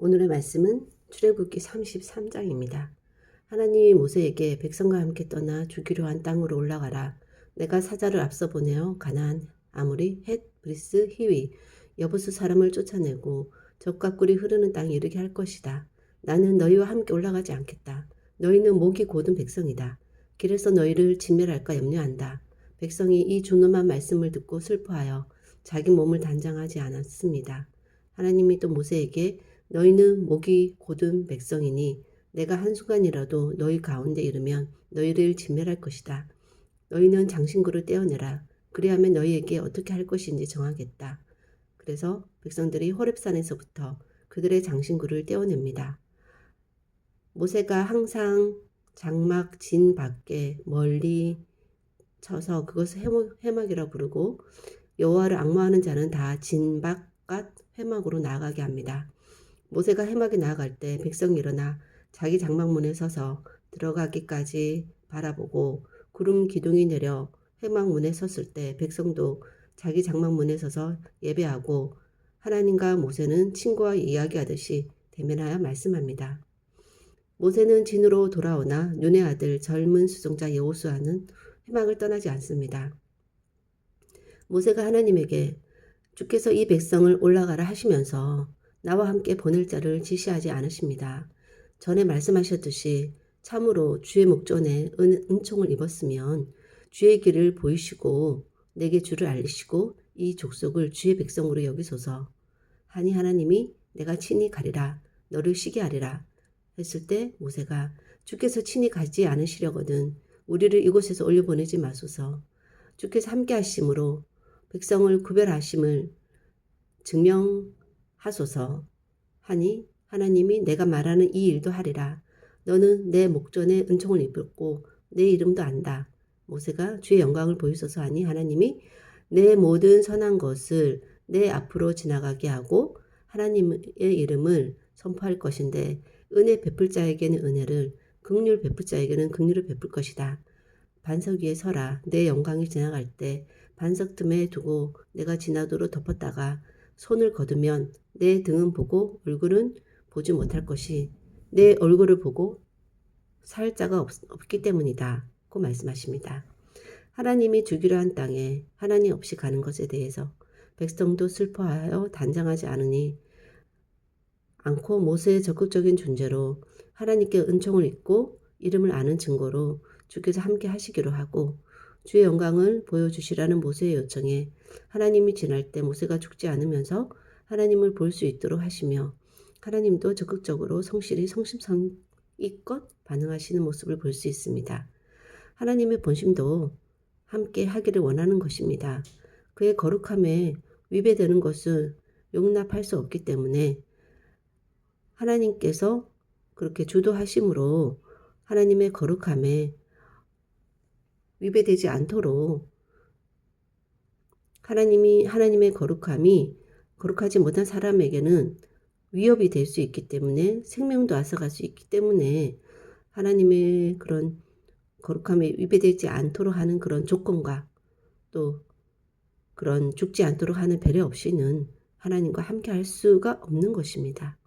오늘의 말씀은 출애굽기 33장입니다. 하나님이 모세에게 백성과 함께 떠나 주기로 한 땅으로 올라가라. 내가 사자를 앞서 보내어 가나안, 아모리, 헷, 브리스, 히위, 여부스 사람을 쫓아내고 적과 꿀이 흐르는 땅에 이르게 할 것이다. 나는 너희와 함께 올라가지 않겠다. 너희는 목이 곧은 백성이다. 길에서 너희를 진멸할까 염려한다. 백성이 이 준엄한 말씀을 듣고 슬퍼하여 자기 몸을 단장하지 않았습니다. 하나님이 또 모세에게 너희는 목이 곧은 백성이니 내가 한순간이라도 너희 가운데 이르면 너희를 진멸할 것이다. 너희는 장신구를 떼어내라. 그리하면 너희에게 어떻게 할 것인지 정하겠다. 그래서 백성들이 호렙산에서부터 그들의 장신구를 떼어냅니다. 모세가 항상 장막 진 밖에 멀리 쳐서 그것을 회막이라고 부르고 여호와를 앙모하는 자는 다 진 바깥 회막으로 나아가게 합니다. 모세가 회막에 나아갈 때 백성이 일어나 자기 장막문에 서서 들어가기까지 바라보고 구름 기둥이 내려 회막문에 섰을 때 백성도 자기 장막문에 서서 예배하고 하나님과 모세는 친구와 이야기하듯이 대면하여 말씀합니다. 모세는 진으로 돌아오나 눈의 아들 젊은 수종자 여호수아는 회막을 떠나지 않습니다. 모세가 하나님에게 주께서 이 백성을 올라가라 하시면서 나와 함께 보낼 자를 지시하지 않으십니다. 전에 말씀하셨듯이 참으로 주의 목전에 은총을 입었으면 주의 길을 보이시고 내게 주를 알리시고 이 족속을 주의 백성으로 여기소서 하니 하나님이 내가 친히 가리라 너를 쉬게 하리라 했을 때 모세가 주께서 친히 가지 않으시려거든 우리를 이곳에서 올려보내지 마소서 주께서 함께 하심으로 백성을 구별하심을 증명하소서 하니 하나님이 내가 말하는 이 일도 하리라. 너는 내 목전에 은총을 입었고 내 이름도 안다. 모세가 주의 영광을 보이소서 하니 하나님이 내 모든 선한 것을 내 앞으로 지나가게 하고 하나님의 이름을 선포할 것인데 은혜 베풀 자에게는 은혜를 긍휼 베풀 자에게는 긍휼을 베풀 것이다. 반석 위에 서라. 내 영광이 지나갈 때 반석 틈에 두고 내가 지나도록 덮었다가 손을 거두면 내 등은 보고 얼굴은 보지 못할 것이 내 얼굴을 보고 살 자가 없기 때문이다. 고 말씀하십니다. 하나님이 주기로 한 땅에 하나님 없이 가는 것에 대해서 백성도 슬퍼하여 단장하지 않고 모세의 적극적인 존재로 하나님께 은총을 입고 이름을 아는 증거로 주께서 함께 하시기로 하고 주의 영광을 보여주시라는 모세의 요청에 하나님이 지날 때 모세가 죽지 않으면서 하나님을 볼 수 있도록 하시며 하나님도 적극적으로 성실히 성심성의껏 반응하시는 모습을 볼 수 있습니다. 하나님의 본심도 함께 하기를 원하는 것입니다. 그의 거룩함에 위배되는 것을 용납할 수 없기 때문에 하나님께서 그렇게 주도하심으로 하나님의 거룩함에 위배되지 않도록 하나님의 거룩함이 거룩하지 못한 사람에게는 위협이 될 수 있기 때문에 생명도 앗아갈 수 있기 때문에 하나님의 그런 거룩함에 위배되지 않도록 하는 그런 조건과 또 그런 죽지 않도록 하는 배려 없이는 하나님과 함께 할 수가 없는 것입니다.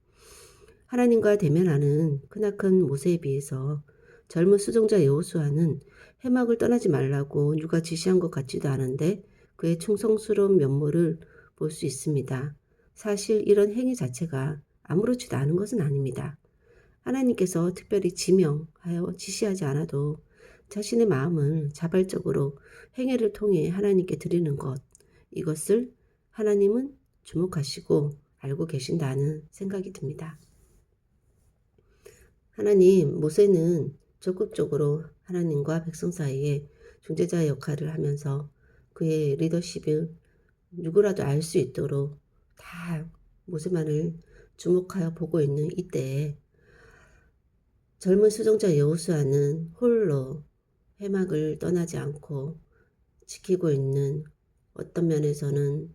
하나님과 대면하는 크나큰 모세에 비해서 젊은 수종자 여호수아는 회막을 떠나지 말라고 누가 지시한 것 같지도 않은데 그의 충성스러운 면모를 볼 수 있습니다. 사실 이런 행위 자체가 아무렇지도 않은 것은 아닙니다. 하나님께서 특별히 지명하여 지시하지 않아도 자신의 마음을 자발적으로 행위를 통해 하나님께 드리는 것, 이것을 하나님은 주목하시고 알고 계신다는 생각이 듭니다. 하나님, 모세는 적극적으로 하나님과 백성 사이에 중재자의 역할을 하면서 그의 리더십을 누구라도 알 수 있도록 다 모세만을 주목하여 보고 있는 이때에 젊은 수종자 여호수아는 홀로 회막을 떠나지 않고 지키고 있는 어떤 면에서는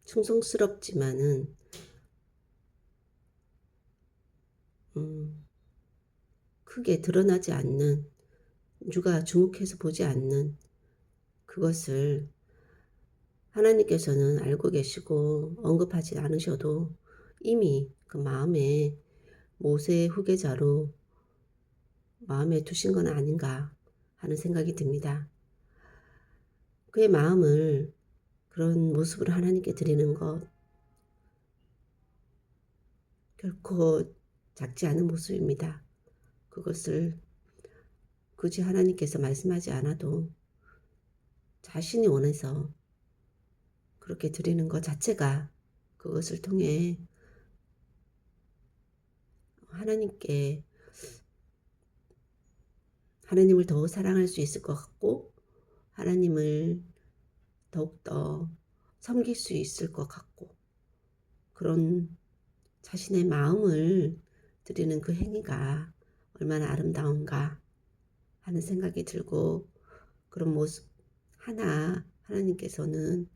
충성스럽지만은 크게 드러나지 않는 누가 주목해서 보지 않는 그것을 하나님께서는 알고 계시고 언급하지 않으셔도 이미 그 마음에 모세의 후계자로 마음에 두신 건 아닌가 하는 생각이 듭니다. 그의 마음을 그런 모습으로 하나님께 드리는 것 결코 작지 않은 모습입니다. 그것을 굳이 하나님께서 말씀하지 않아도 자신이 원해서 그렇게 드리는 것 자체가 그것을 통해 하나님께 하나님을 더 사랑할 수 있을 것 같고 하나님을 더욱더 섬길 수 있을 것 같고 그런 자신의 마음을 드리는 그 행위가 얼마나 아름다운가 하는 생각이 들고 그런 모습 하나 하나님께서는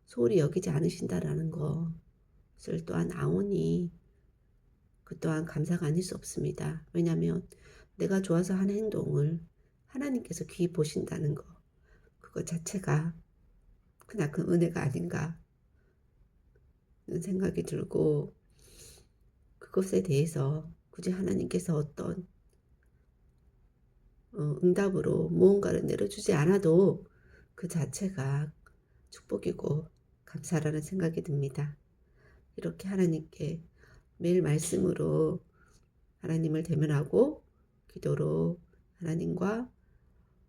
소홀히 여기지 않으신다라는 것을 또한 아오니 그 또한 감사가 아닐 수 없습니다. 왜냐하면 내가 좋아서 하는 행동을 하나님께서 귀히 보신다는 것 그것 자체가 그나큰 은혜가 아닌가 하는 생각이 들고 그것에 대해서 굳이 하나님께서 어떤 응답으로 무언가를 내려주지 않아도 그 자체가 축복이고 감사라는 생각이 듭니다. 이렇게 하나님께 매일 말씀으로 하나님을 대면하고 기도로 하나님과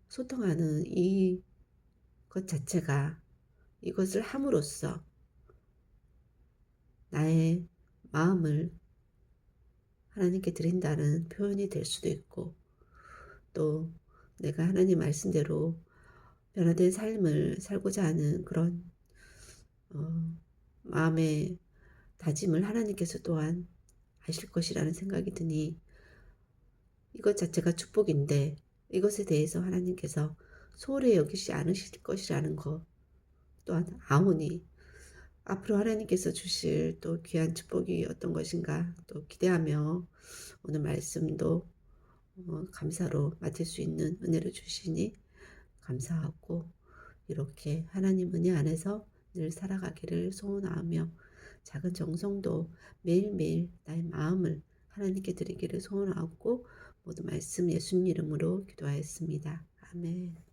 소통하는 이 것 자체가 이것을 함으로써 나의 마음을 하나님께 드린다는 표현이 될 수도 있고 또 내가 하나님 말씀대로 변화된 삶을 살고자 하는 그런 마음의 다짐을 하나님께서 또한 하실 것이라는 생각이 드니 이것 자체가 축복인데 이것에 대해서 하나님께서 소홀히 여기지 않으실 것이라는 것 또한 아오니 앞으로 하나님께서 주실 또 귀한 축복이 어떤 것인가 또 기대하며 오늘 말씀도 감사로 맡을 수 있는 은혜를 주시니 감사하고 이렇게 하나님 은혜 안에서 늘 살아가기를 소원하며 작은 정성도 매일매일 나의 마음을 하나님께 드리기를 소원하고 모든 말씀 예수님 이름으로 기도하였습니다. 아멘.